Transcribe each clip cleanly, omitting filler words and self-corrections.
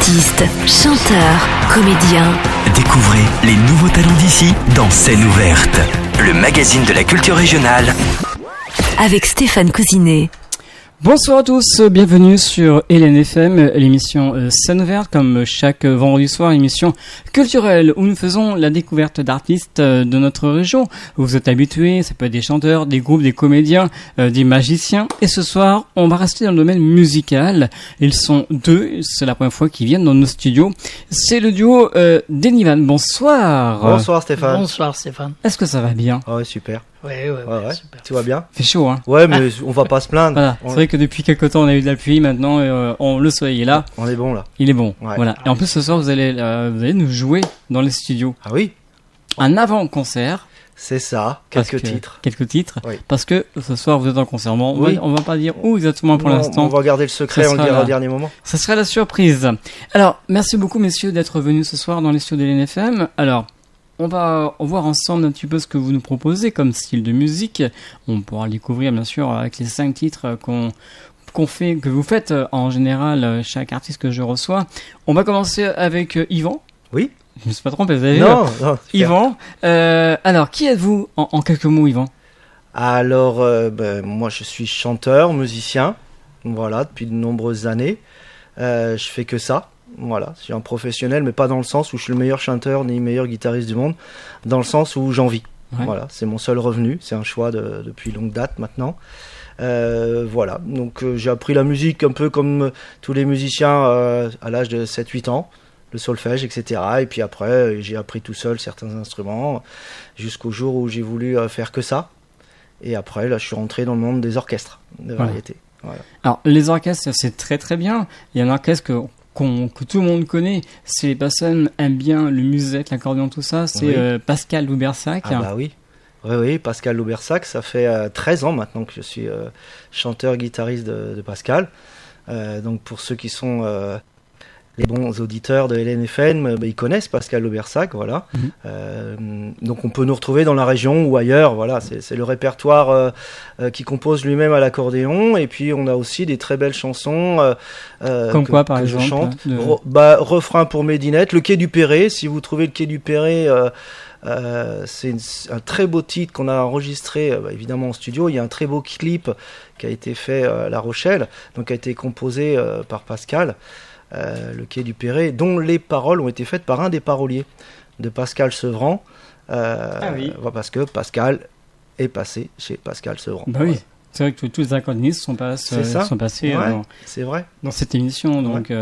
Artistes, chanteurs, comédiens. Découvrez les nouveaux talents d'ici dans Scène ouverte, le magazine de la culture régionale. Avec Stéphane Cousinet. Bonsoir à tous, bienvenue sur LNFM, l'émission Scène ouverte, comme chaque vendredi soir, émission culturelle où nous faisons la découverte d'artistes de notre région. Vous êtes habitués, ça peut être des chanteurs, des groupes, des comédiens, des magiciens. Et ce soir, on va rester dans le domaine musical. Ils sont deux, c'est la première fois qu'ils viennent dans nos studios. C'est le duo d'Enivan. Bonsoir. Bonsoir Stéphane. Bonsoir Stéphane. Est-ce que ça va bien? Ah ouais, super. Ouais, super. Tout va bien? Fait chaud, hein? Ouais, mais on va pas se plaindre. Voilà. C'est vrai que depuis quelques temps, on a eu de la pluie. Maintenant, le soleil est là. On est bon là. Il est bon. Ouais. Voilà. Et en plus, ce soir, vous allez nous jouer dans les studios. Ah oui? Un avant-concert. C'est ça. Quelques titres. Oui. Oui. Parce que ce soir, vous êtes en concert. Bon, Oui. on va pas dire où exactement pour Non, l'instant. On va garder le secret, on le dira au dernier moment. Ça sera la surprise. Alors, merci beaucoup, messieurs, d'être venus ce soir dans les studios de l'NFM. Alors, on va voir ensemble un petit peu ce que vous nous proposez comme style de musique. On pourra le découvrir, bien sûr, avec les 5 titres que vous faites en général, chaque artiste que je reçois. On va commencer avec Yvan. Oui. Je me suis pas trompé, vous avez vu Non, Yvan. Alors, qui êtes-vous en quelques mots, Yvan? Alors, moi je suis chanteur, musicien. Voilà, depuis de nombreuses années. Je fais que ça. Voilà, je suis un professionnel, mais pas dans le sens où je suis le meilleur chanteur ni le meilleur guitariste du monde, dans le sens où j'en vis. Ouais. Voilà, c'est mon seul revenu, c'est un choix depuis longue date maintenant. Voilà, donc j'ai appris la musique un peu comme tous les musiciens à l'âge de 7-8 ans, le solfège, etc. Et puis après, j'ai appris tout seul certains instruments, jusqu'au jour où j'ai voulu faire que ça. Et après, là, je suis rentré dans le monde des orchestres de variété. Voilà. Alors, les orchestres, c'est très très bien. Il y a un orchestre que tout le monde connaît, si les personnes aiment bien le musette, l'accordéon, tout ça, c'est Pascal Loubersac. Ah bah oui. Oui, Pascal Loubersac, ça fait 13 ans maintenant que je suis chanteur-guitariste de Pascal. Donc pour ceux qui sont les bons auditeurs de LNFM, ils connaissent Pascal Loubersac, voilà. Donc on peut nous retrouver dans la région ou ailleurs, voilà. C'est le répertoire qui compose lui-même à l'accordéon, et puis on a aussi des très belles chansons. Comme quoi, par exemple, je chante. Refrain pour Médinette, Le Quai du Perret. Si vous trouvez Le Quai du Perret, c'est un très beau titre qu'on a enregistré évidemment en studio. Il y a un très beau clip qui a été fait à La Rochelle, donc qui a été composé par Pascal. Le Quai du Perret, dont les paroles ont été faites par un des paroliers de Pascal Sevran, parce que Pascal est passé chez Pascal Sevran. Bah oui, c'est vrai que tous les accordéonistes sont passés c'est vrai. dans cette émission, donc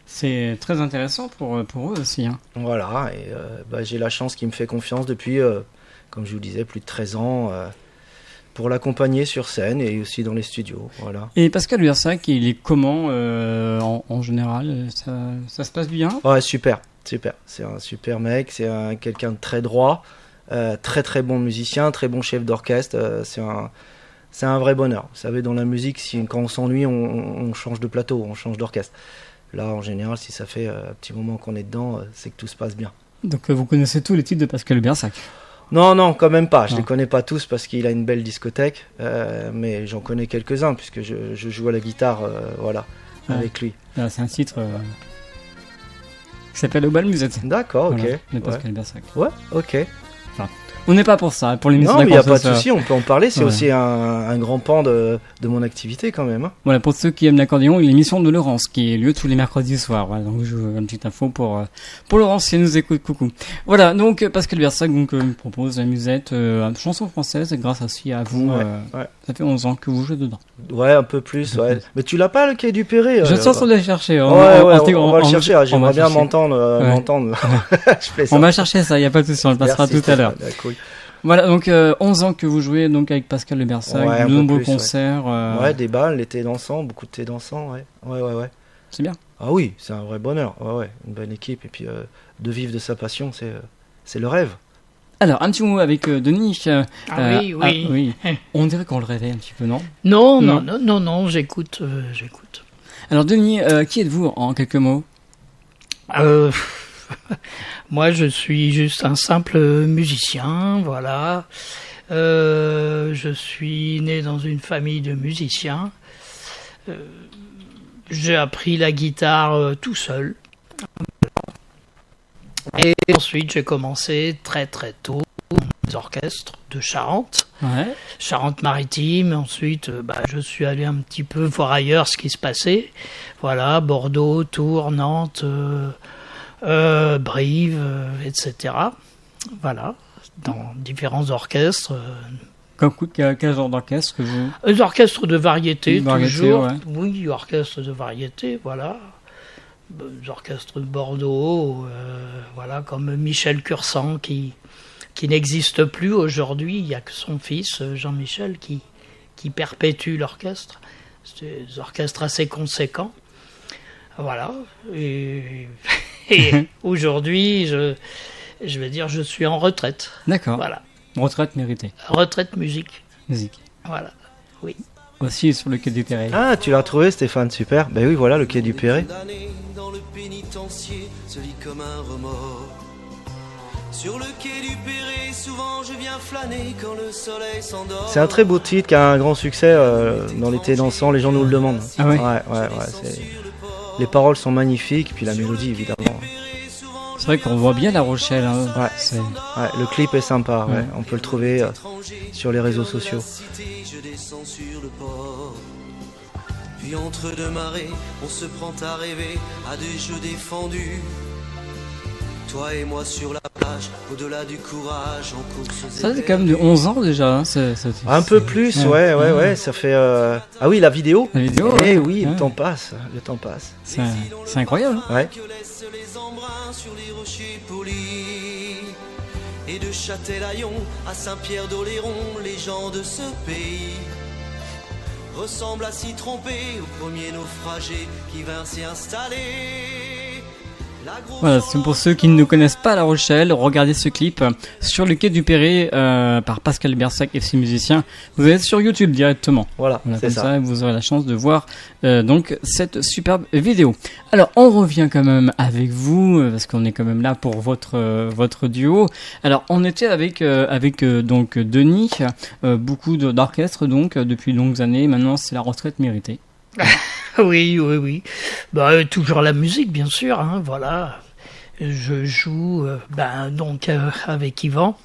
c'est très intéressant pour eux aussi. Hein. Voilà, et j'ai la chance qu'il me fait confiance depuis, comme je vous disais, plus de 13 ans. Pour l'accompagner sur scène et aussi dans les studios, voilà. Et Pascal Loubersac, il est comment en général, ça se passe bien? Ouais, super. C'est un super mec, c'est quelqu'un de très droit, très très bon musicien, très bon chef d'orchestre. C'est un vrai bonheur. Vous savez, dans la musique, quand on s'ennuie, on change de plateau, on change d'orchestre. Là, en général, si ça fait un petit moment qu'on est dedans, c'est que tout se passe bien. Donc vous connaissez tous les titres de Pascal Loubersac? Non, quand même pas. Je les connais pas tous parce qu'il a une belle discothèque, mais j'en connais quelques-uns puisque je joue à la guitare, avec lui. Là, c'est un titre qui s'appelle Au bal musette. D'accord, ok. Voilà, de Pascal Loubersac. Ouais, ok. Enfin, on n'est pas pour ça, pour l'émission. Non, mais il n'y a pas de souci, on peut en parler. C'est aussi un grand pan de mon activité quand même. Hein. Voilà, pour ceux qui aiment l'accordéon, l'émission de Laurence qui a lieu tous les mercredis soirs. Voilà, donc je vous une petite info pour Laurence si elle nous écoute. Coucou. Voilà, donc Pascal Loubersac me propose la musette, une chanson française, grâce aussi à vous. Ça fait 11 ans que vous jouez dedans. Ouais, un peu plus. Ouais. Mais tu l'as pas, le Quai du Perret? Je suis en train de le chercher. On va le chercher. J'aimerais bien m'entendre. On va chercher ça. Il y a pas de souci. On le passera tout à l'heure. Cool. Voilà, donc 11 ans que vous jouez donc avec Pascal Loubersac, de nombreux concerts. Ouais, des balles, l'été dansant, beaucoup de thé dansant, ouais. C'est bien. Ah oui, c'est un vrai bonheur, ouais, une bonne équipe, et puis de vivre de sa passion, c'est le rêve. Alors, un petit mot avec Denis. Oui. On dirait qu'on le rêvait un petit peu, non? Non, j'écoute. Alors, Denis, qui êtes-vous en quelques mots? Moi, je suis juste un simple musicien, voilà. Je suis né dans une famille de musiciens. J'ai appris la guitare tout seul. Et ensuite, j'ai commencé très très tôt les orchestres de Charente, Ouais. Charente-Maritime. Ensuite, je suis allé un petit peu voir ailleurs ce qui se passait. Voilà, Bordeaux, Tours, Nantes, Brive, etc. Voilà, dans différents orchestres. Quel genre d'orchestre que vous... Les orchestres de variété, Variété, toujours. ouais. Oui, orchestres de variété, voilà. Les orchestres de Bordeaux, voilà, comme Michel Cursan, qui n'existe plus aujourd'hui. Il n'y a que son fils, Jean-Michel, qui perpétue l'orchestre. C'est des orchestres assez conséquents. Voilà. Et aujourd'hui, je vais dire, je suis en retraite. D'accord. Voilà. Retraite méritée. Retraite musique. Musique. Voilà. Oui. Aussi sur le quai du Perret. Ah, tu l'as retrouvé, Stéphane, super. Ben oui, voilà, le quai du Perret. Dans le pénitencier se lit comme un remords. Sur le quai du Perret, souvent je viens flâner quand le soleil s'endort. C'est un très beau titre qui a un grand succès dans l'été dansant, les gens nous le demandent. Ah ouais. Ouais, les paroles sont magnifiques, puis la mélodie évidemment. C'est vrai qu'on voit bien La Rochelle. Hein. Ouais. C'est... Ouais, le clip est sympa, ouais. On peut le trouver sur les réseaux sociaux. Je descends sur le port. Puis entre deux marées, on se prend à rêver à des jeux défendus. Toi et moi sur la plage, au-delà du courage, en course. Ça, c'est quand même de 11 ans déjà. Hein. Un peu plus, ouais, ça fait... Ah oui, la vidéo. La vidéo. Eh oui, ouais. le temps passe. C'est incroyable. Ouais. Que laissent les embruns sur les rochers polis. Et de Châtelaillon à Saint-Pierre-d'Oléron, les gens de ce pays ressemblent à s'y tromper aux premiers naufragés qui vinrent s'y installer. Voilà, c'est pour ceux qui ne connaissent pas La Rochelle, regardez ce clip sur le quai du Perret par Pascal Bersac, FC musicien. Vous êtes sur YouTube directement. Voilà, Voilà, c'est comme ça. ça, vous aurez la chance de voir donc cette superbe vidéo. Alors, on revient quand même avec vous parce qu'on est quand même là pour votre duo. Alors, on était avec donc Denis, beaucoup d'orchestres donc depuis de longues années. Maintenant, c'est la retraite méritée. Oui. Toujours la musique, bien sûr. Hein, voilà. Je joue avec Yvan.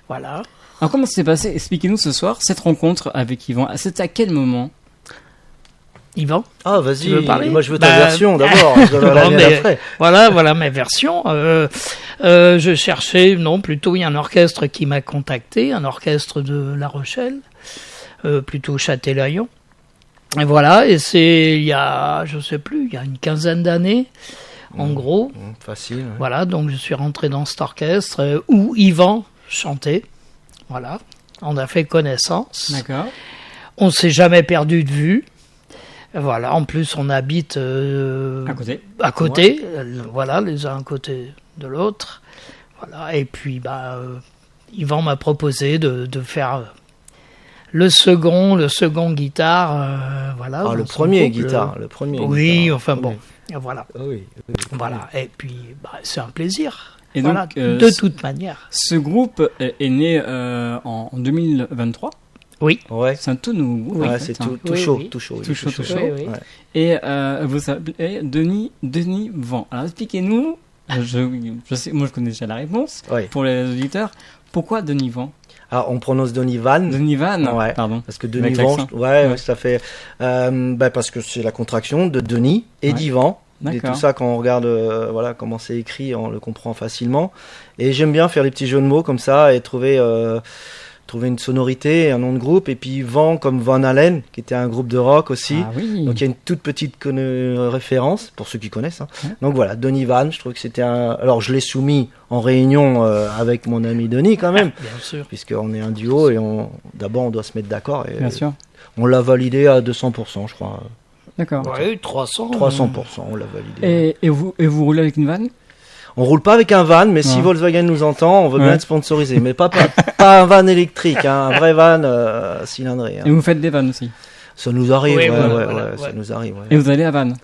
Voilà. Alors, comment ça s'est passé? Expliquez-nous ce soir cette rencontre avec Yvan. C'était à quel moment? Yvan? Ah, Tu vas-y, veux parler? moi je veux ta version d'abord. Je veux la Non, mienne mais après. voilà mes versions. Je cherchais, il y a un orchestre qui m'a contacté, un orchestre de La Rochelle, plutôt Châtelaillon. Et voilà, et c'est il y a une quinzaine d'années, en gros. Facile. Ouais. Voilà, donc je suis rentré dans cet orchestre où Yvan chantait. Voilà, on a fait connaissance. D'accord. On s'est jamais perdu de vue. Voilà, en plus on habite À côté. voilà, les uns à côté de l'autre. Voilà, et puis Yvan m'a proposé de faire le second guitare, voilà. Ah, dans le son premier groupe, guitare, le premier. Oui, guitare. enfin Oui. bon, voilà. Ah oui. Voilà, et puis c'est un plaisir. Et Voilà, donc, de toute manière. ce groupe est né en 2023. Oui. Ouais. C'est un tout nouveau groupe. en Ouais, fait, c'est hein. tout Oui, chaud, oui. tout chaud. Tout chaud, tout chaud. Oui, oui. Ouais. Et vous s'appelez Denis Van. Alors expliquez-nous, je sais, moi je connais déjà la réponse, Ouais. pour les auditeurs, pourquoi Denis Van? Alors, on prononce Denis Van. Denis Van, Ouais. pardon. Parce que Denis Avec Van, l'accent. ouais, ça fait. Parce que c'est la contraction de Denis et Ouais. d'Ivan. Et D'accord. tout ça, quand on regarde voilà, comment c'est écrit, on le comprend facilement. Et j'aime bien faire des petits jeux de mots comme ça et trouver une sonorité, un nom de groupe. Et puis Van comme Van Halen, qui était un groupe de rock aussi. Ah oui. Donc il y a une toute petite référence, pour ceux qui connaissent. Hein. Ouais. Donc voilà, Denis Van, je trouve que c'était un... Alors je l'ai soumis en réunion avec mon ami Denis quand même, Bien sûr. puisqu'on est un duo et d'abord on doit se mettre d'accord. Et Bien sûr. on l'a validé à 200%, je crois. D'accord. Oui, 300. 300%, on l'a validé. Et vous roulez avec une vanne? On roule pas avec un van, mais si Ouais. Volkswagen nous entend, on veut bien Ouais. être sponsorisé. Mais pas un van électrique, hein, un vrai van cylindré. Hein. Et vous faites des vannes aussi? Ça nous arrive, Oui, ouais, voilà, ouais, voilà, ouais, ouais. ça nous arrive. Ouais. Et vous allez à Vannes?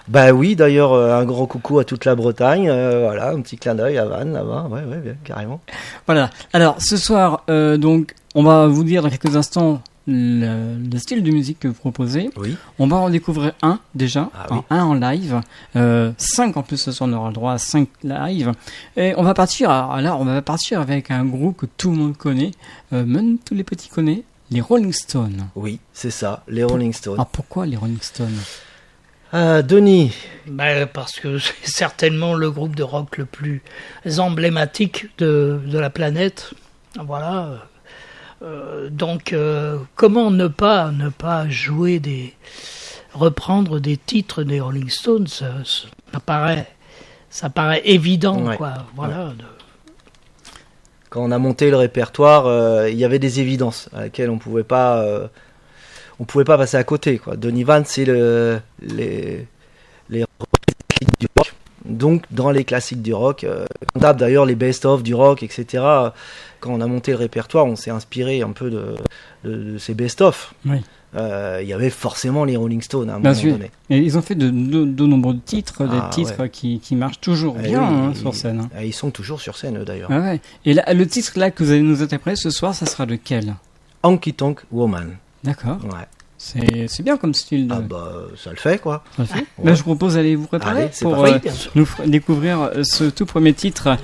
Bah oui, d'ailleurs, un grand coucou à toute la Bretagne. Voilà, un petit clin d'œil à Vannes, là-bas. Ouais, bien, carrément. Voilà. Alors, ce soir, donc, on va vous dire dans quelques instants le style de musique que vous proposez. Oui. On va en découvrir un déjà, Oui. un en live. 5 en plus ce soir, on aura le droit à 5 live. Et on va partir, alors on va partir avec un groupe que tout le monde connaît, même tous les petits connaissent, les Rolling Stones. Oui, c'est ça, les Rolling Stones. Ah, pourquoi les Rolling Stones? Denis. Parce que c'est certainement le groupe de rock le plus emblématique de la planète. Voilà. Donc, comment ne pas reprendre des titres des Rolling Stones, ça paraît évident, Ouais. quoi. Voilà. Quand on a monté le répertoire, il y avait des évidences à laquelle on pouvait pas passer à côté, quoi. Denis Van, c'est les classiques du rock. Donc, dans les classiques du rock, on tape d'ailleurs les best-of du rock, etc. Quand on a monté le répertoire, on s'est inspiré un peu de ces best-of. Oui. Il y avait forcément les Rolling Stones à un Bien moment sûr. donné. Et ils ont fait de nombreux titres, des Ah, titres ouais. qui marchent toujours Eh bien oui, hein, sur scène. Hein. Ils sont toujours sur scène, eux, d'ailleurs. Ah ouais. Et là, le titre là que vous allez nous interpréter ce soir, ça sera lequel? Honky Tonk Woman. D'accord. Ouais. C'est bien comme style. Ah bah, ça le fait, quoi. Ça le fait. Ouais. Bah, je vous propose d'aller vous préparer Allez, c'est pour parti. Oui, bien sûr. nous découvrir ce tout premier titre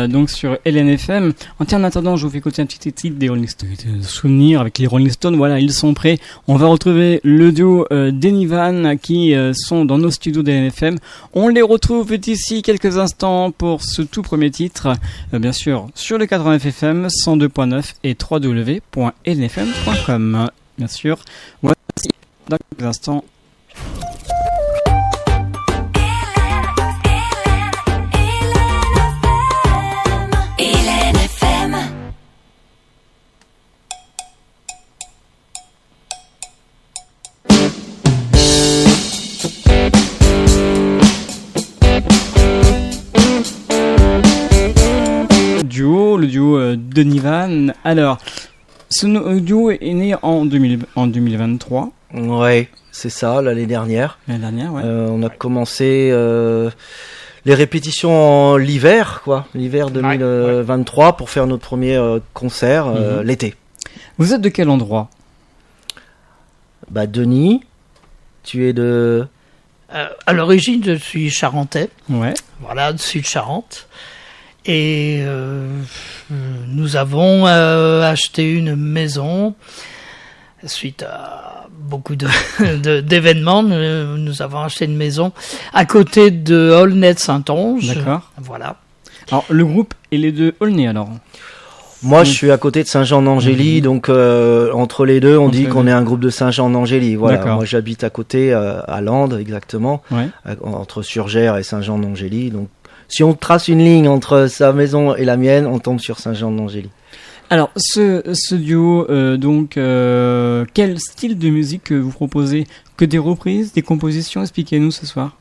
donc sur LNFM. En attendant, je vous fais écouter un petit titre des Rolling Stones. Souvenir avec les Rolling Stones, voilà, ils sont prêts. On va retrouver le duo Denis Van qui sont dans nos studios d'LNFM. On les retrouve d'ici quelques instants pour ce tout premier titre, bien sûr, sur le 89 FM, 102.9 et www.lnfm.com. Bien sûr, voici dans quelques instants. Le duo Denis Van. Alors, ce duo est né en 2023. Ouais, c'est ça, l'année dernière. L'année dernière, ouais. On a commencé les répétitions l'hiver, quoi. L'hiver 2023 pour faire notre premier concert l'été. Vous êtes de quel endroit? Bah, Denis, tu es de... À l'origine, je suis charentais. Ouais. Voilà, de Sud-Charente. Et nous avons acheté une maison suite à beaucoup d'événements. Nous avons acheté une maison à côté de Aulnay-de-Saintonge. D'accord. Voilà. Alors, le groupe est les deux Aulnay, alors. Moi, je suis à côté de Saint-Jean-d'Angély, donc entre les deux, on dit qu'on est un groupe de Saint-Jean-d'Angély. Voilà. D'accord. Moi, j'habite à côté, à Landes, exactement, Ouais. entre Surgères et Saint-Jean-d'Angély. Donc, si on trace une ligne entre sa maison et la mienne, on tombe sur Saint-Jean-d'Angély. Alors, ce duo, quel style de musique vous proposez? Que des reprises, des compositions? Expliquez-nous ce soir.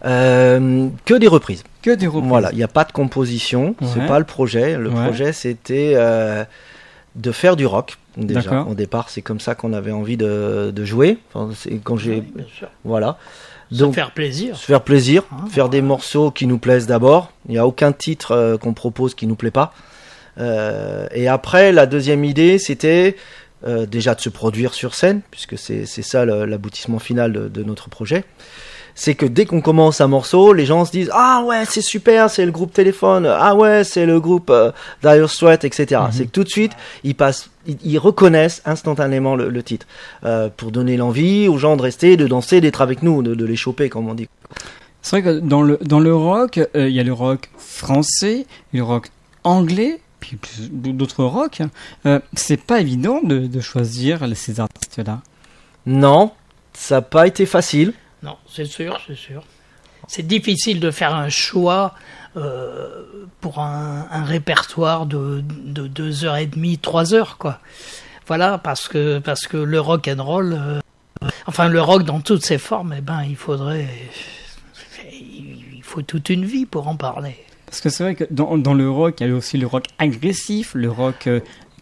Que des reprises. Que des reprises. Voilà, il n'y a pas de composition, Ouais. c'est pas le projet. Le Ouais. projet, c'était de faire du rock. Déjà, D'accord. au départ, c'est comme ça qu'on avait envie de jouer. Enfin, c'est quand j'ai, Oui, bien sûr. voilà. Se Donc, faire plaisir. se faire plaisir, Ah, faire des morceaux qui nous plaisent d'abord. Il n'y a aucun titre qu'on propose qui nous plaît pas. Et après, la deuxième idée, c'était déjà de se produire sur scène, puisque c'est ça l'aboutissement final de notre projet. C'est que dès qu'on commence un morceau, les gens se disent « Ah ouais, c'est super, c'est le groupe Téléphone. Ah ouais, c'est le groupe Dire Straits, etc. C'est que tout de suite, ils reconnaissent instantanément le titre. Pour donner l'envie aux gens de rester, de danser, d'être avec nous, de les choper, comme on dit. C'est vrai que dans le rock, il y a le rock français, le rock anglais, puis d'autres rock. C'est pas évident de choisir ces artistes-là. Non, ça n'a pas été facile. Non, c'est sûr, c'est sûr. C'est difficile de faire un choix pour un répertoire de 2h30, 3h, quoi. Voilà, parce que le rock and roll, enfin le rock dans toutes ses formes, eh ben il faut toute une vie pour en parler. Parce que c'est vrai que dans le rock, il y a aussi le rock agressif, le rock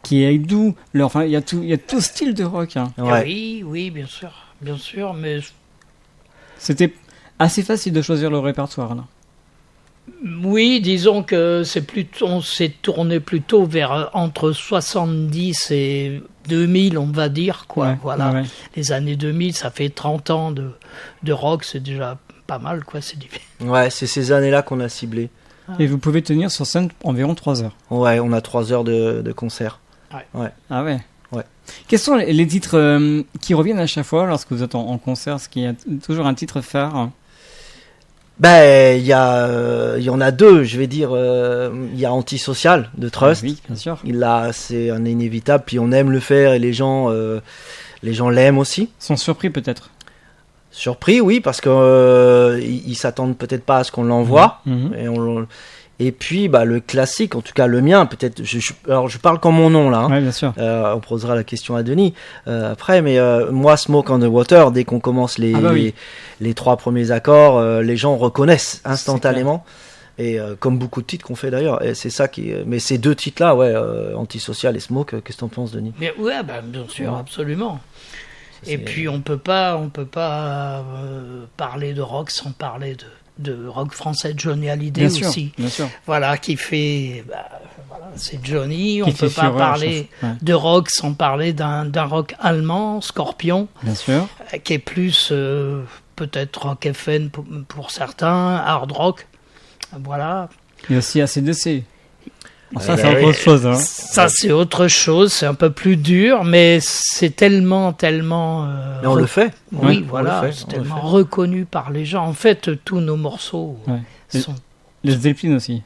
qui est doux. Enfin, il y a tout style de rock. Hein. Ouais. Oui, bien sûr, mais C'était assez facile de choisir le répertoire là. Oui, disons que on s'est tourné plutôt vers entre 70 et 2000, on va dire, quoi. Ouais, Voilà. ouais. Les années 2000, ça fait 30 ans de rock, c'est déjà pas mal, quoi. C'est difficile. Ouais, c'est ces années-là qu'on a ciblé. Et vous pouvez tenir sur scène environ 3 heures. Ouais, on a 3 heures de concert. Ah ouais. Ouais. Quels sont les titres qui reviennent à chaque fois lorsque vous êtes en concert? Est-ce qu'il y a toujours un titre phare? Ben, il y en a deux, je vais dire. Il y a Antisocial de Trust. Oui, bien sûr. C'est un inévitable, puis on aime le faire et les gens l'aiment aussi. Ils sont surpris peut-être. Surpris, oui, parce que ils s'attendent peut-être pas à ce qu'on l'envoie. Mhm. Et puis, bah, le classique, en tout cas le mien, peut-être. Alors, je parle comme mon nom là. Hein. Ouais, bien sûr. On posera la question à Denis après, mais moi, Smoke on the Water, dès qu'on commence les 3 premiers accords, les gens reconnaissent instantanément. Et comme beaucoup de titres qu'on fait d'ailleurs, et c'est ça qui. Mais ces 2 titres-là, ouais, Antisocial et Smoke, qu'est-ce que t'en penses, Denis? Mais ouais, bah, bien sûr, Ouais. absolument. C'est- Et puis on peut pas parler de rock sans parler de rock français, Johnny Hallyday Bien sûr, aussi. bien sûr. Voilà, qui fait, voilà, c'est Johnny. On Qui peut fait pas fureur, parler ouais. de rock sans parler d'un rock allemand, Scorpion, Bien sûr. qui est plus peut-être rock FN pour certains, hard rock. Voilà. Il y a aussi ACDC. Ça, bah c'est oui. autre chose. Hein. Ça, c'est autre chose, c'est un peu plus dur, mais c'est tellement. Mais on le fait. Oui, On voilà, le fait, c'est on le tellement fait. reconnu par les gens. En fait, tous nos morceaux Ouais. sont. Les Zeppelin aussi.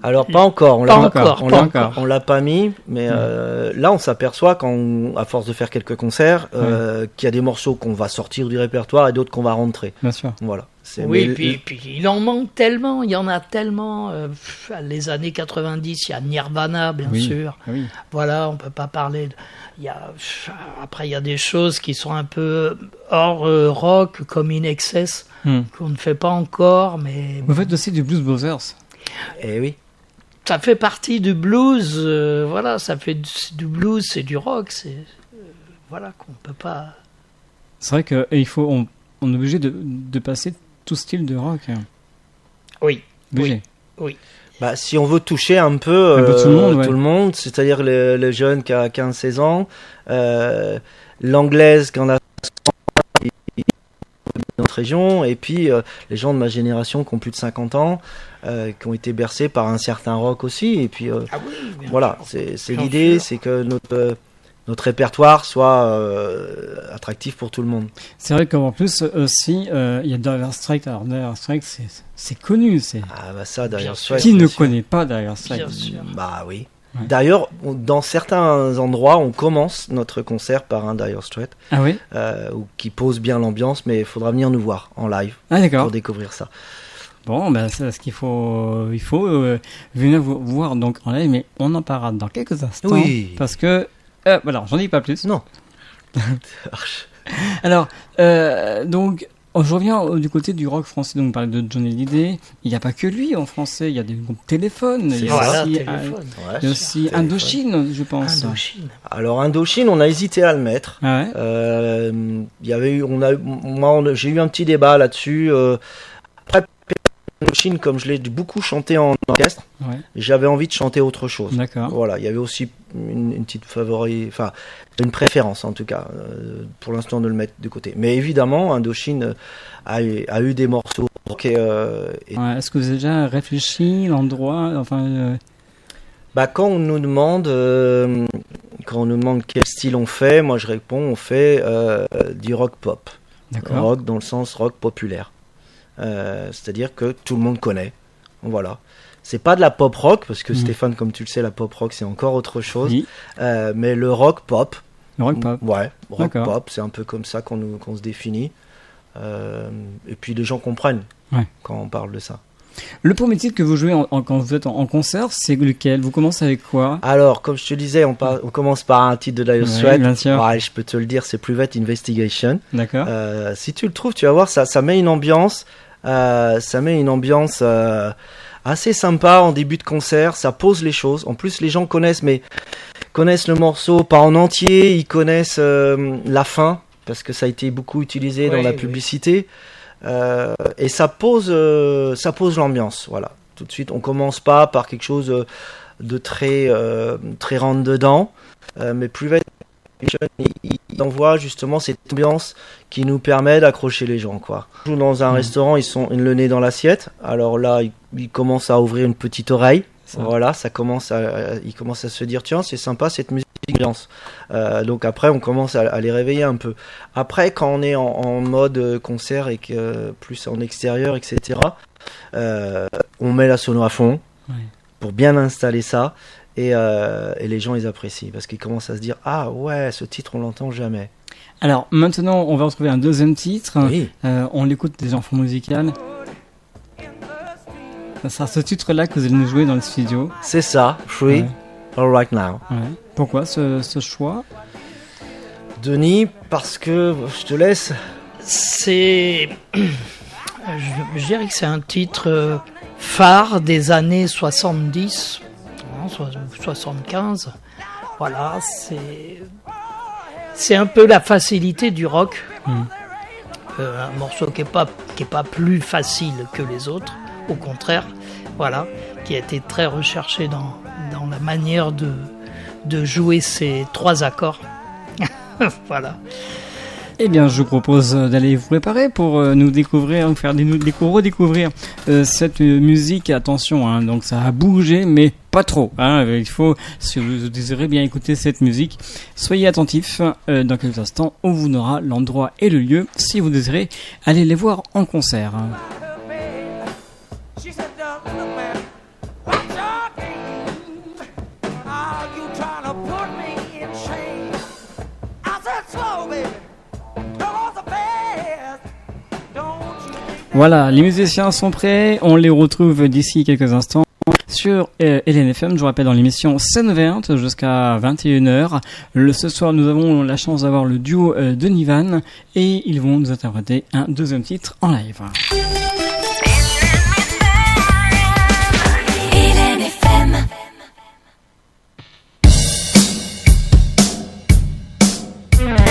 Alors pas encore, Pas encore, on pas l'a encore. on l'a pas mis, mais là on s'aperçoit à force de faire quelques concerts, qu'il y a des morceaux qu'on va sortir du répertoire et d'autres qu'on va rentrer. Bien sûr. Voilà. Oui, mais- puis il en manque tellement, il y en a tellement. Les années 90, il y a Nirvana, bien Oui. sûr. Oui. Voilà, on peut pas parler. Après, il y a des choses qui sont un peu hors rock, comme In Excess, Hmm. qu'on ne fait pas encore, mais Vous faites aussi du Blues Brothers. Eh oui. ça fait partie du blues. Voilà, ça fait du blues, c'est du rock, c'est voilà qu'on peut pas. C'est vrai qu'on on est obligé de passer tout style de rock. Hein. Oui. Obligé. Bah, si on veut toucher un peu, Un peu tout le monde, ouais. C'est-à-dire le jeune qui a 15-16 ans, l'anglaise qui en a dans notre région, et puis les gens de ma génération qui ont plus de 50 ans, qui ont été bercés par un certain rock aussi, et puis Ah oui, bien voilà, sûr. c'est Bien l'idée, sûr. c'est que notre répertoire soit attractif pour tout le monde. C'est vrai qu'en plus aussi, il y a Dire Straits. Alors Dire Straits, c'est connu. C'est Ah bah ça, d'ailleurs, Bien sûr. qui ne connaît pas Dire Straits? Bien sûr. Bah oui. Ouais. D'ailleurs, dans certains endroits, on commence notre concert par un Dire Straits, Ah oui. qui pose bien l'ambiance, mais il faudra venir nous voir en live Ah d'accord. pour découvrir ça. Bon, ben c'est ce qu'il faut. Il faut venir vous voir donc en live, mais on en parlera dans quelques instants. Oui. Parce que voilà, j'en dis pas plus. Non. Alors, donc, je reviens du côté du rock français. Donc, on parlait de Johnny Hallyday. Il n'y a pas que lui en français. Il y a des groupes Téléphones. Il y a Voilà, aussi, téléphone. Ouais. il y a aussi Téléphone. Indochine, je pense. Indochine. Alors Indochine, on a hésité à le mettre. Ah ouais. Il y avait eu, j'ai eu un petit débat là-dessus. Après Indochine, comme je l'ai beaucoup chanté en orchestre, Ouais. j'avais envie de chanter autre chose. D'accord. Voilà, il y avait aussi une petite enfin une préférence en tout cas, pour l'instant de le mettre de côté. Mais évidemment, Indochine a eu des morceaux rock et Ouais, est-ce que vous avez déjà réfléchi l'endroit, enfin, bah, quand on nous demande quel style on fait, moi je réponds on fait du rock pop. d'accord. Rock dans le sens rock populaire. C'est-à-dire que tout le monde connaît. Voilà. C'est pas de la pop rock, parce que Stéphane, comme tu le sais, la pop rock c'est encore autre chose. Oui, Mais le rock pop, le rock pop. ouais, rock D'accord. pop, c'est un peu comme ça qu'on se définit. Et puis les gens comprennent Ouais. quand on parle de ça. Le premier titre que vous jouez quand vous êtes en concert, c'est lequel? Vous commencez avec quoi? Alors, comme je te disais, on commence par un titre de Dire Ouais, Straits. bien sûr. Ouais, je peux te le dire, c'est Private Investigation. D'accord. Si tu le trouves, tu vas voir, ça met une ambiance, assez sympa en début de concert. Ça pose les choses. En plus, les gens connaissent le morceau pas en entier. Ils connaissent la fin parce que ça a été beaucoup utilisé dans Oui, la oui. publicité. Et ça pose l'ambiance. Voilà. Tout de suite, on commence pas par quelque chose de très rentre dedans, mais plus vite, il envoie justement cette ambiance qui nous permet d'accrocher les gens, quoi. On joue dans un restaurant, ils sont le nez dans l'assiette. Alors là, ils commencent à ouvrir une petite oreille. Voilà, ils commencent à se dire tiens, c'est sympa cette musique ambiance. Donc après, on commence à les réveiller un peu. Après, quand on est en mode concert et que plus en extérieur, etc., on met la sono à fond pour bien installer ça. Et les gens, ils apprécient parce qu'ils commencent à se dire ah ouais, ce titre on l'entend jamais. Alors maintenant on va retrouver un deuxième titre. Oui. On l'écoute des enfants musicales. Ça sera ce titre-là que vous allez nous jouer dans le studio. C'est ça, Free, All Right Now. Ouais. Pourquoi ce choix, Denis? Parce que je te laisse. Je dirais que c'est un titre phare des années 70. 75, voilà, c'est un peu la facilité du rock. Un morceau qui est pas plus facile que les autres, au contraire, voilà, qui a été très recherché dans la manière de jouer ces 3 accords. Voilà. Eh bien, je vous propose d'aller vous préparer pour nous découvrir, redécouvrir cette musique. Attention, hein, donc ça a bougé, mais pas trop. Hein, il faut, si vous désirez bien écouter cette musique, soyez attentifs. Dans quelques instants, on vous donnera l'endroit et le lieu si vous désirez aller les voir en concert. Voilà, les musiciens sont prêts, on les retrouve d'ici quelques instants sur LNFM, je vous rappelle dans l'émission Scène Ouverte jusqu'à 21h. Ce soir nous avons la chance d'avoir le duo de Nivan et ils vont nous interpréter un deuxième titre en live. LNFM.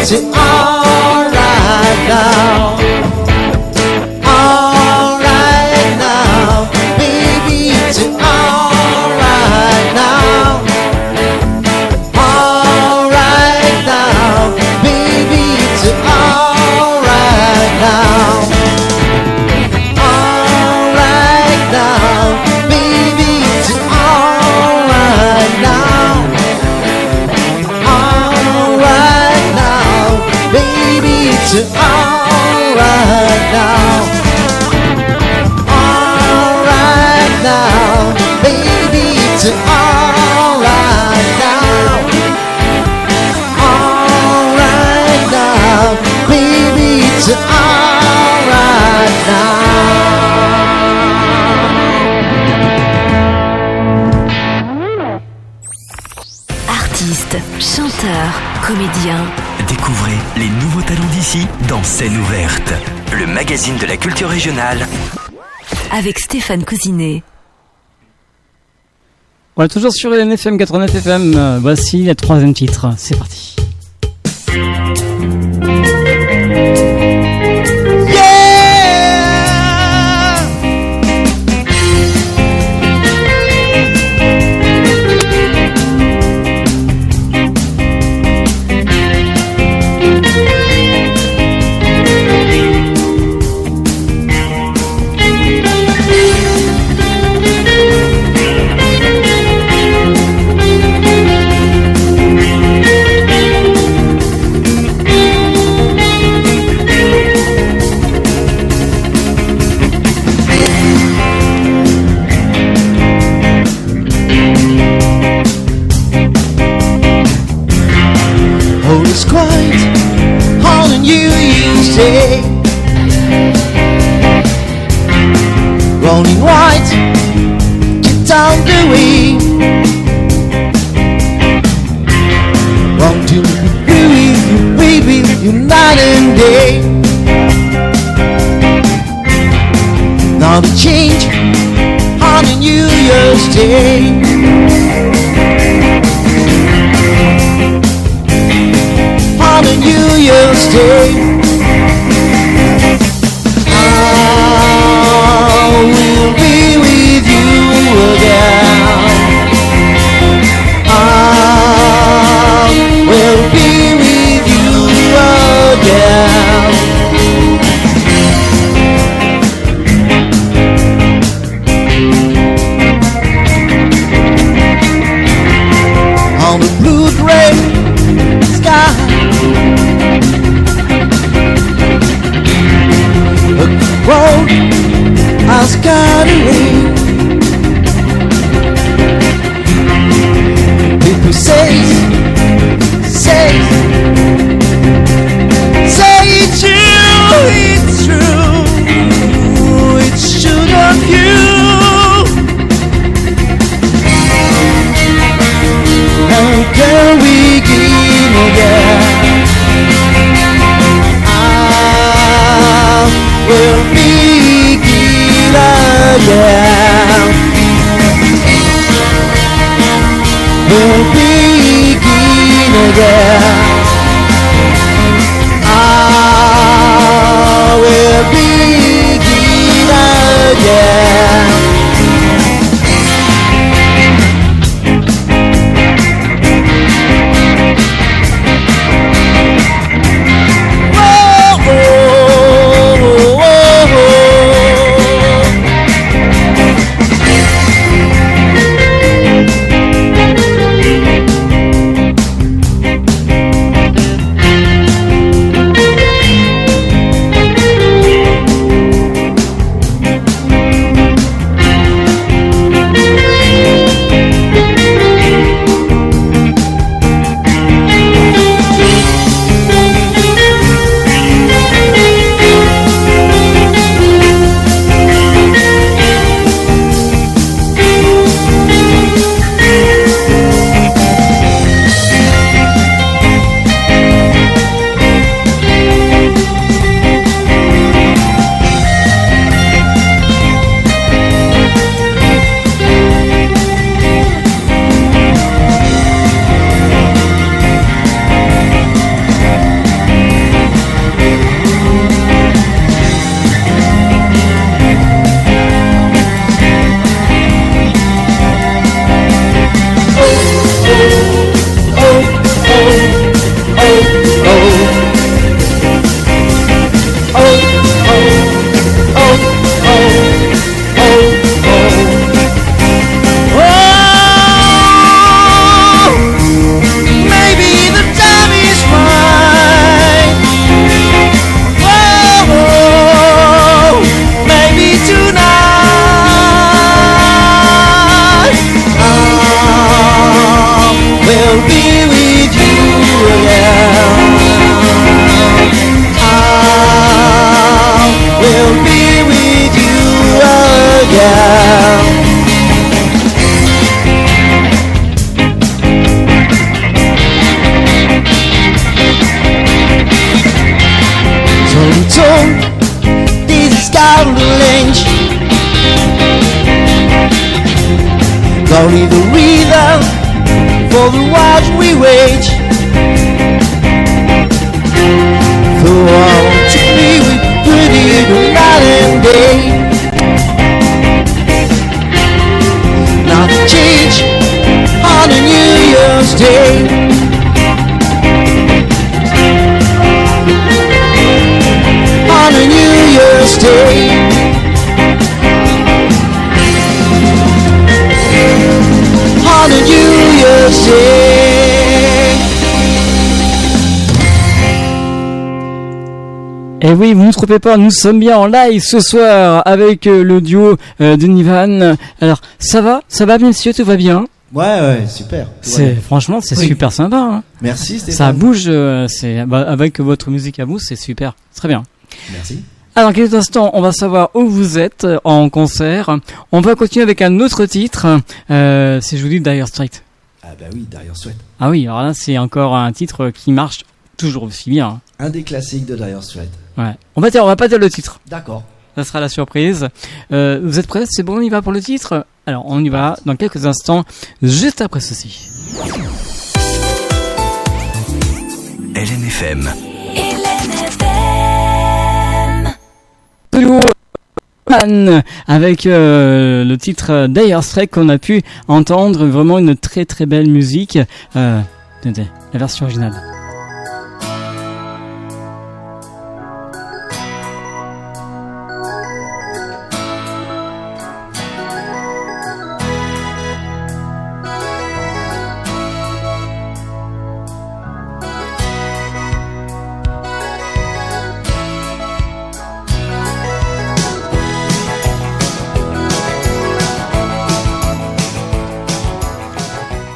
C'est all right now. Artistes, chanteurs, comédiens. Découvrez les nouveaux talents d'ici dans Scène Ouverte, le magazine de la culture régionale. Avec Stéphane Cousinet. Voilà, toujours sur LNFM 89 FM. Voici le troisième titre. C'est parti. Rolling white, get down the way. Want to be with you, baby, you night and day. Now the change on a New Year's Day. On a New Year's Day. clouds gathering. People say it's true, it's true of you. How can we begin again? I will begin again. We'll begin again. I will begin again. Only the rhythm for the wars we wage. For all to be with pretty night and day. Not to change on a New Year's Day. On a New Year's Day. On a New Year's Day. Et oui, vous ne trompez pas, nous sommes bien en live ce soir avec le duo de Nivan. Alors, ça va, messieurs, tout va bien? Ouais, super. Franchement, c'est super sympa. Hein. Merci Stéphane. Ça bouge, avec votre musique à vous, c'est super, très bien. Merci. Alors, dans quelques instants, on va savoir où vous êtes en concert. On va continuer avec un autre titre. Si je vous dis Dire Straits. Ah bah oui, Dire Straits. Ah oui, alors là, c'est encore un titre qui marche toujours aussi bien. Un des classiques de Dire Straits. Ouais. On va pas dire le titre. D'accord. Ça sera la surprise. Vous êtes prêts? C'est bon, on y va pour le titre? Alors, on y va dans quelques instants, juste après ceci. LNFM. Avec le titre Dire Straits qu'on a pu entendre, vraiment une très très belle musique. La version originale.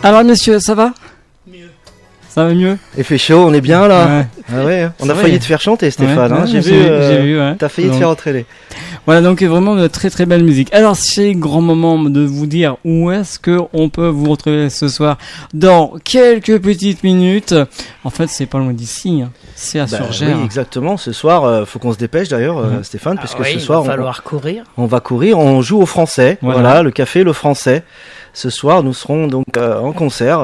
Alors messieurs, ça va? Mieux. Ça va mieux? Il fait chaud, on est bien là. Ouais. Ah ouais, on C'est a vrai. failli te faire chanter, Stéphane. Ouais, hein. ouais, J'ai vu, ouais. t'as failli te Donc, faire entraîner. Voilà, donc vraiment de très très belle musique. Alors c'est grand moment de vous dire où est-ce que on peut vous retrouver ce soir dans quelques petites minutes. En fait, c'est pas loin d'ici, hein. C'est à Bah, Surgères. oui, exactement. Ce soir, faut qu'on se dépêche d'ailleurs, Stéphane, Ah puisque oui, ce soir, il va falloir courir. on va courir. On joue au Français. Voilà. Voilà, le café Le Français. Ce soir, nous serons donc en concert.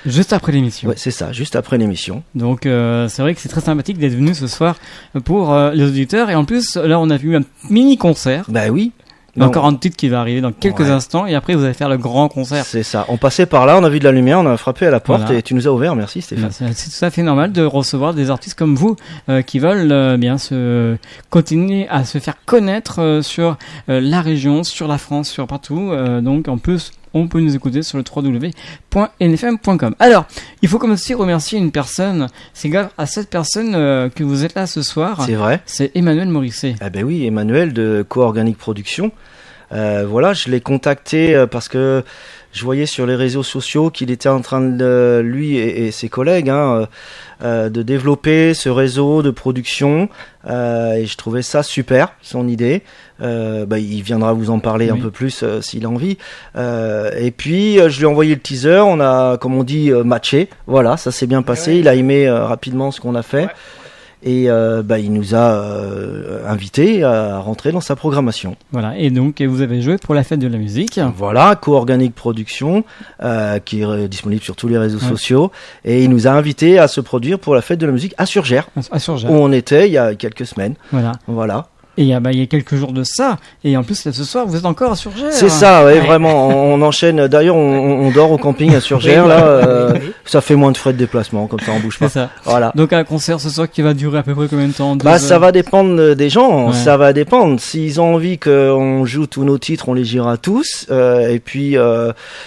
Juste après l'émission. Ouais, c'est ça, juste après l'émission. Donc c'est vrai que c'est très sympathique d'être venu ce soir pour les auditeurs. Et en plus, là on a vu un mini concert. Bah oui. Il y a encore un titre qui va arriver dans quelques Ouais. instants. Et après vous allez faire le grand concert. C'est ça. On passait par là, on a vu de la lumière, on a frappé à la porte Voilà. et tu nous as ouvert. Merci Stéphane. C'est tout à fait normal de recevoir des artistes comme vous qui veulent bien se continuer à se faire connaître sur la région, sur la France, sur partout. Donc en plus, on peut nous écouter sur le www.nfm.com. Alors, il faut comme aussi remercier une personne. C'est grâce à cette personne que vous êtes là ce soir. C'est vrai. C'est Emmanuel Morisset. Ah ben oui, Emmanuel de Co-Organique Production. Voilà, je l'ai contacté parce que je voyais sur les réseaux sociaux qu'il était en train de, lui et ses collègues, de développer ce réseau de production. Et je trouvais ça super, son idée. Il viendra vous en parler un peu plus s'il a envie. Et puis je lui ai envoyé le teaser. On a, comme on dit, matché. Voilà, ça s'est bien passé. Ouais. Il a aimé rapidement ce qu'on a fait. Ouais. Et il nous a invités à rentrer dans sa programmation. Voilà. Et donc, vous avez joué pour la fête de la musique. Voilà, Co-Organique Production, qui est disponible sur tous les réseaux Ouais. sociaux. Et il nous a invités à se produire pour la fête de la musique à Surgères, À Surgères. où on était il y a quelques semaines. Voilà. Voilà. Et il y a quelques jours de ça. Et en plus, là, ce soir, vous êtes encore à Surgères. C'est ça, ouais, Ouais. vraiment. On enchaîne. D'ailleurs, on dort au camping à Surgères, Oui, là. oui, oui. Ça fait moins de frais de déplacement, comme ça on bouge C'est pas. ça. Voilà. Donc, un concert ce soir qui va durer à peu près combien de temps? Bah, ça va dépendre des gens, Ouais. ça va dépendre. S'ils ont envie qu'on joue tous nos titres, on les girera tous. Et puis,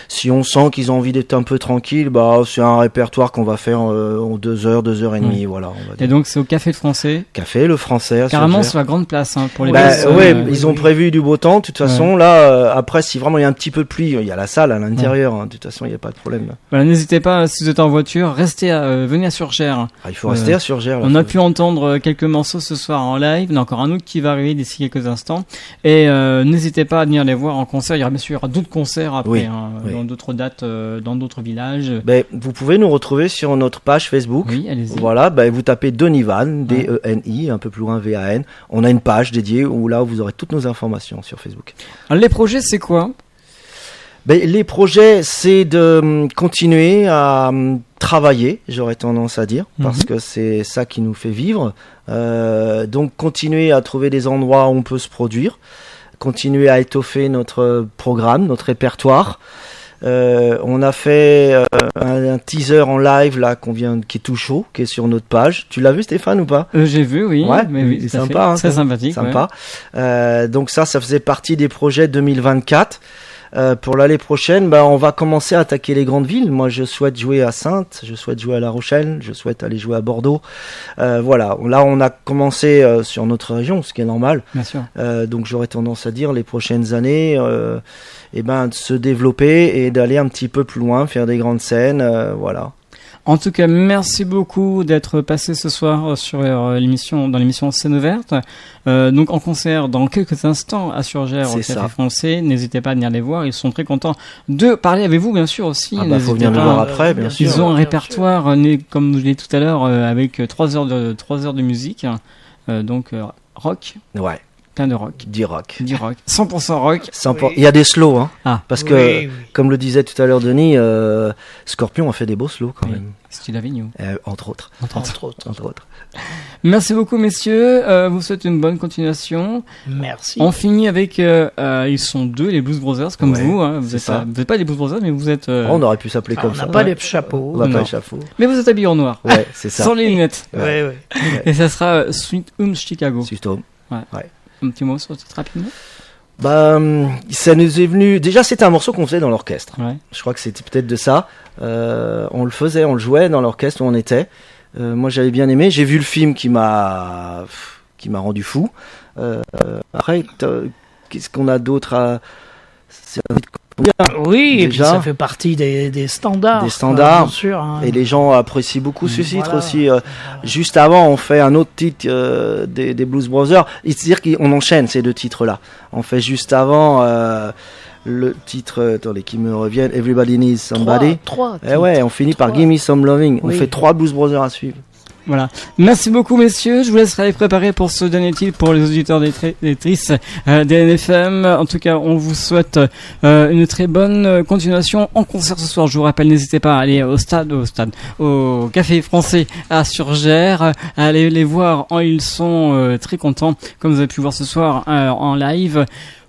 si on sent qu'ils ont envie d'être un peu tranquille, bah, c'est un répertoire qu'on va faire en 2 heures, 2h30, voilà. On va dire. Et donc, c'est au Café de Français. Café, le Français. à Carrément Surgères. sur la grande place, hein, pour les Bah, personnes, ouais, oui, ils ont oui. prévu du beau temps. De toute façon, là, après, si vraiment il y a un petit peu de pluie, il y a la salle à l'intérieur. Hein, de toute façon, il n'y a pas de problème. Voilà, n'hésitez pas, si vous êtes en voiture, venez à Surgères. Ah, il faut rester à Surgères. là. On a pu entendre quelques morceaux ce soir en live. Il y en a encore un autre qui va arriver d'ici quelques instants. Et n'hésitez pas à venir les voir en concert. Il y aura d'autres concerts après, Oui, hein, oui. dans d'autres dates, dans d'autres villages. Ben, vous pouvez nous retrouver sur notre page Facebook. Oui, allez-y. Voilà, ben, vous tapez Denivan, D-E-N-I, un peu plus loin V-A-N. On a une page dédiée où là vous aurez toutes nos informations sur Facebook. Alors, les projets, c'est quoi? Ben, les projets, c'est de continuer à travailler, j'aurais tendance à dire, parce que c'est ça qui nous fait vivre. Donc continuer à trouver des endroits où on peut se produire, continuer à étoffer notre programme, notre répertoire. On a fait un teaser en live là qui est tout chaud, qui est sur notre page. Tu l'as vu Stéphane ou pas? J'ai vu, oui. Ouais, mais oui, c'est tout à sympa, fait. hein, Très ça. sympathique. Sympa. Donc ça faisait partie des projets 2024. Pour l'année prochaine, on va commencer à attaquer les grandes villes. Moi, je souhaite jouer à Saintes, je souhaite jouer à La Rochelle, je souhaite aller jouer à Bordeaux. Voilà. Là, on a commencé sur notre région, ce qui est normal. Bien sûr. Donc, j'aurais tendance à dire les prochaines années, de se développer et d'aller un petit peu plus loin, faire des grandes scènes. Voilà. En tout cas, merci beaucoup d'être passé ce soir sur dans l'émission Scène Ouverte. Donc en concert dans quelques instants à Surgères au C'est Café ça. Français. N'hésitez pas à venir les voir. Ils sont très contents de parler avec vous, bien sûr aussi. Faut N'hésitez venir nous pas. voir après, bien sûr. Ils ont un Bien répertoire, comme je l'ai dit tout à l'heure, avec 3 heures de musique. Donc rock, Ouais. plein de rock. Du rock. 100% rock. Oui. Il y a des slows, hein. Ah, Parce que, Oui, oui. comme le disait tout à l'heure Denis, Scorpion a fait des beaux slows quand Oui. même. Style Avignon. Entre autres. Entre autres. Entre autres. Merci beaucoup, messieurs. Vous souhaite une bonne continuation. Merci. On finit avec ils sont deux, les Blues Brothers, comme Ouais, vous. Hein. Vous c'est êtes ça. vous êtes pas les Blues Brothers, mais vous êtes. On aurait pu s'appeler Ah, comme on ça. n'a pas ouais. les chapeaux. On va Non. pas échafaud. Mais vous êtes habillés en noir. Ouais, c'est ça. Sans les lunettes. Ouais, ouais. Et ça sera Sweet Home Chicago. Susto. Un petit mot sur ce titre rapidement. Ça nous est venu. Déjà, c'était un morceau qu'on faisait dans l'orchestre. Ouais. Je crois que c'était peut-être de ça. On le faisait, on le jouait dans l'orchestre où on était. Moi, j'avais bien aimé. J'ai vu le film qui m'a rendu fou. Après, qu'est-ce qu'on a d'autre à... C'est un titre Oui, et puis Déjà. ça fait partie des standards. Des standards. Bien sûr. Hein. Et les gens apprécient beaucoup ce titre Voilà. aussi. Juste avant, on fait un autre titre des Blues Brothers. C'est-à-dire qu'on enchaîne ces deux titres-là. On fait juste avant le titre, attendez, qui me reviennent, Everybody Needs Somebody. Trois. Et ouais, on finit par Trois. Give Me Some Loving. On Oui. fait 3 Blues Brothers à suivre. Voilà. Merci beaucoup, messieurs. Je vous laisserai préparer pour ce dernier titre pour les auditeurs d'électrices d'LNFM. En tout cas, on vous souhaite une très bonne continuation en concert ce soir. Je vous rappelle, n'hésitez pas à aller au Café Français à Surgères, à aller les voir. Ils sont très contents, comme vous avez pu voir ce soir en live.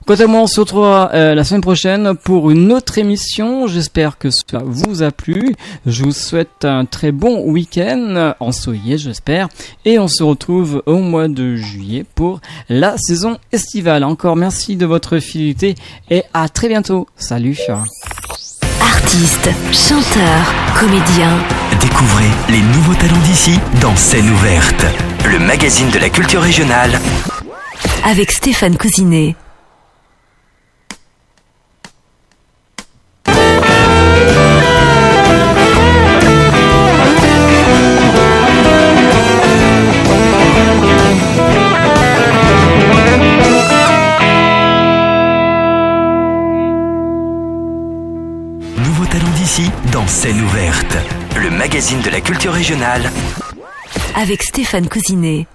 Quant à moi, on se retrouvera la semaine prochaine pour une autre émission. J'espère que cela vous a plu. Je vous souhaite un très bon week-end, ensoleillé j'espère. Et on se retrouve au mois de juillet pour la saison estivale. Encore merci de votre fidélité et à très bientôt. Salut. Artistes, chanteurs, comédiens. Découvrez les nouveaux talents d'ici dans Scène ouverte, le magazine de la culture régionale. Avec Stéphane Cousinet. Nouveaux talents d'ici dans Scène ouverte, le magazine de la culture régionale. Avec Stéphane Cousinet.